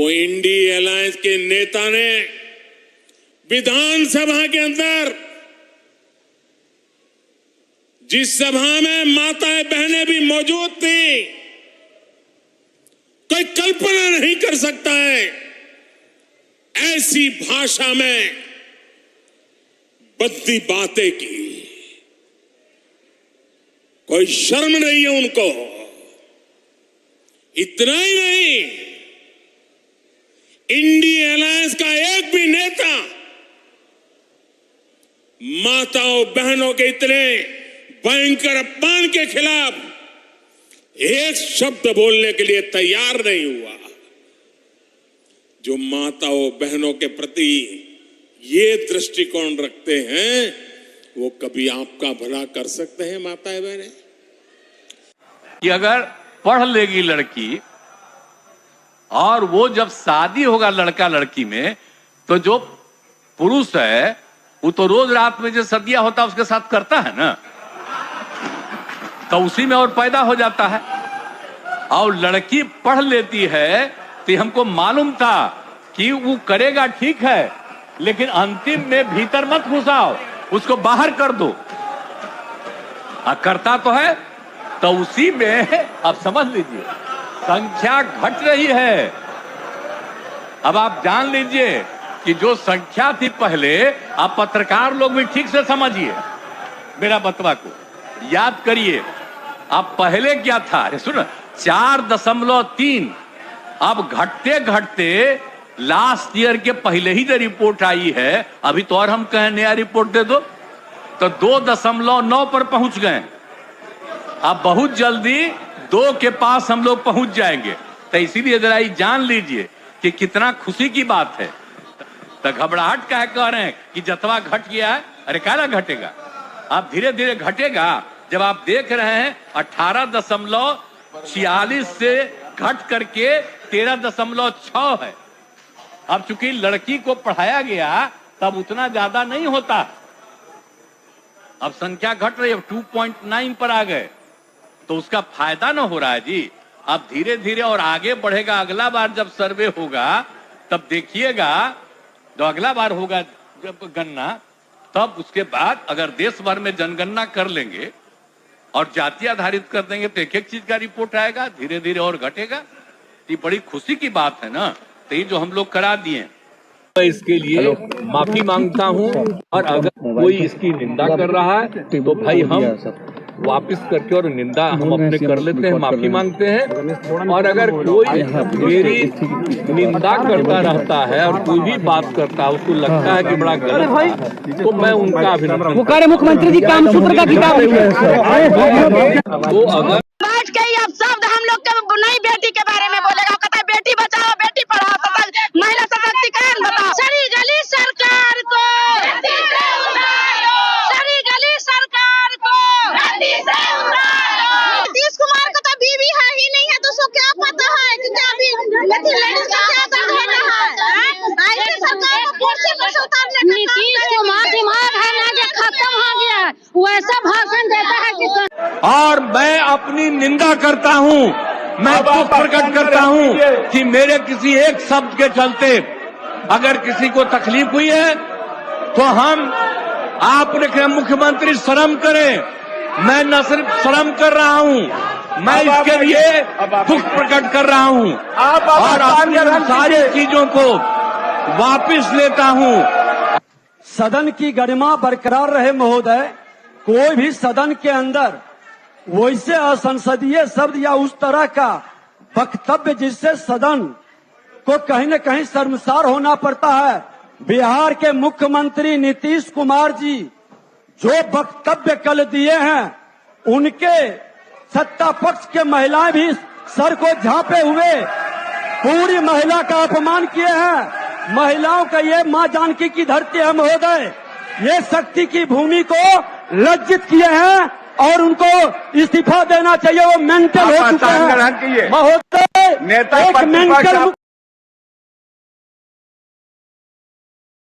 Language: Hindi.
वो इंडी अलायंस के नेता ने विधानसभा के अंदर, जिस सभा में माताएं बहनें भी मौजूद थी, कोई कल्पना नहीं कर सकता है ऐसी भाषा में बद्दी बातें की। कोई शर्म नहीं है उनको। इतना ही नहीं, इंडी अलायंस का एक भी नेता माताओं बहनों के इतने भयंकर अपमान के खिलाफ एक शब्द बोलने के लिए तैयार नहीं हुआ। जो माताओं बहनों के प्रति ये दृष्टिकोण रखते हैं, वो कभी आपका भला कर सकते हैं माताएं बहनें? कि अगर पढ़ लेगी लड़की और वो जब शादी होगा लड़का लड़की में, तो जो पुरुष है वो तो रोज रात में जो सदिया होता है उसके साथ करता है ना, तो उसी में और पैदा हो जाता है। और लड़की पढ़ लेती है तो हमको मालूम था कि वो करेगा, ठीक है, लेकिन अंतिम में भीतर मत घुसाओ, उसको बाहर कर दो। करता तो है, तो उसी में अब समझ लीजिए संख्या घट रही है। अब आप जान लीजिए कि जो संख्या थी पहले, आप पत्रकार लोग भी ठीक से समझिए मेरा बतवा को, याद करिए। अब पहले क्या था, सुन, 4.3, अब घटते घटते लास्ट ईयर के पहले ही जो रिपोर्ट आई है, अभी तो और हम कहें नया रिपोर्ट दे दो, तो 2.9 पर पहुंच गए। अब बहुत जल्दी 2 के पास हम लोग पहुंच जाएंगे। तो इसीलिए जरा ये जान लीजिए कि कितना खुशी की बात है। तो घबराहट क्या कह रहे हैं कि जतवा घट गया है? अरे काला घटेगा, अब धीरे धीरे घटेगा। जब आप देख रहे हैं 18.46 से घट करके 13.6 है। अब चूंकि लड़की को पढ़ाया गया तब उतना ज्यादा नहीं होता, अब संख्या घट रही है, 2.9 पर आ गए, तो उसका फायदा ना हो रहा है जी। अब धीरे धीरे और आगे बढ़ेगा। अगला बार जब सर्वे होगा तब देखिएगा, जो अगला बार होगा जब गणना, तब उसके बाद अगर देश भर में जनगणना कर लेंगे और जाति आधारित कर देंगे तो एक एक चीज का रिपोर्ट आएगा, धीरे धीरे और घटेगा। ये बड़ी खुशी की बात है ना, तो ये जो हम लोग करा दिए। मैं इसके लिए माफी मांगता हूं, और अगर कोई इसकी निंदा कर रहा है तो भाई हम वापस करके और निंदा हम अपने कर लेते हैं, माफी मांगते हैं। और अगर कोई मेरी निंदा करता रहता है और कोई भी बात करता है, उसको लगता है कि बड़ा गलत है, तो मैं उनका अभिनंदन। पुकारे मुख्यमंत्री जी काम सूत्र का किताब वो अगर बैठ के अब शब्द हम लोग के नई बेटी के बारे में बोलेगा, कहता है बेटी बचाओ बेटी पढ़ाओ, महिला सशक्तिकरण बताओ। सारी गली सरकार को, सारी गली सरकार को, नीतीश कुमार को तो बीवी है ही नहीं है, तो उसको क्या पता है कि अभी नीतीश कुमार दिमाग है ना जो खत्म हो गया, वैसा भाषण देता है कि। और मैं अपनी निंदा करता हूं, मैं दुख प्रकट करता हूं कि मेरे किसी एक शब्द के चलते अगर किसी को तकलीफ हुई है तो हम आपने मुख्यमंत्री शर्म करें। मैं न सिर्फ शर्म कर रहा हूं, मैं इसके लिए दुख प्रकट कर रहा हूं और अपनी सारी चीजों को वापस लेता हूं। सदन की गरिमा बरकरार रहे महोदय। कोई भी सदन के अंदर वैसे असंसदीय शब्द या उस तरह का वक्तव्य जिससे सदन को कहीं न कहीं शर्मसार होना पड़ता है। बिहार के मुख्यमंत्री नीतीश कुमार जी जो वक्तव्य कल दिए हैं, उनके सत्ता पक्ष के महिलाएं भी सर को झांपे हुए पूरी महिला का अपमान किए हैं। महिलाओं का ये मां जानकी की धरती है महोदय, ये शक्ति की भूमि को लज्जित किए हैं और उनको इस्तीफा देना चाहिए। वो मेंटल हो चुके हैं महोदय, एक मेंटल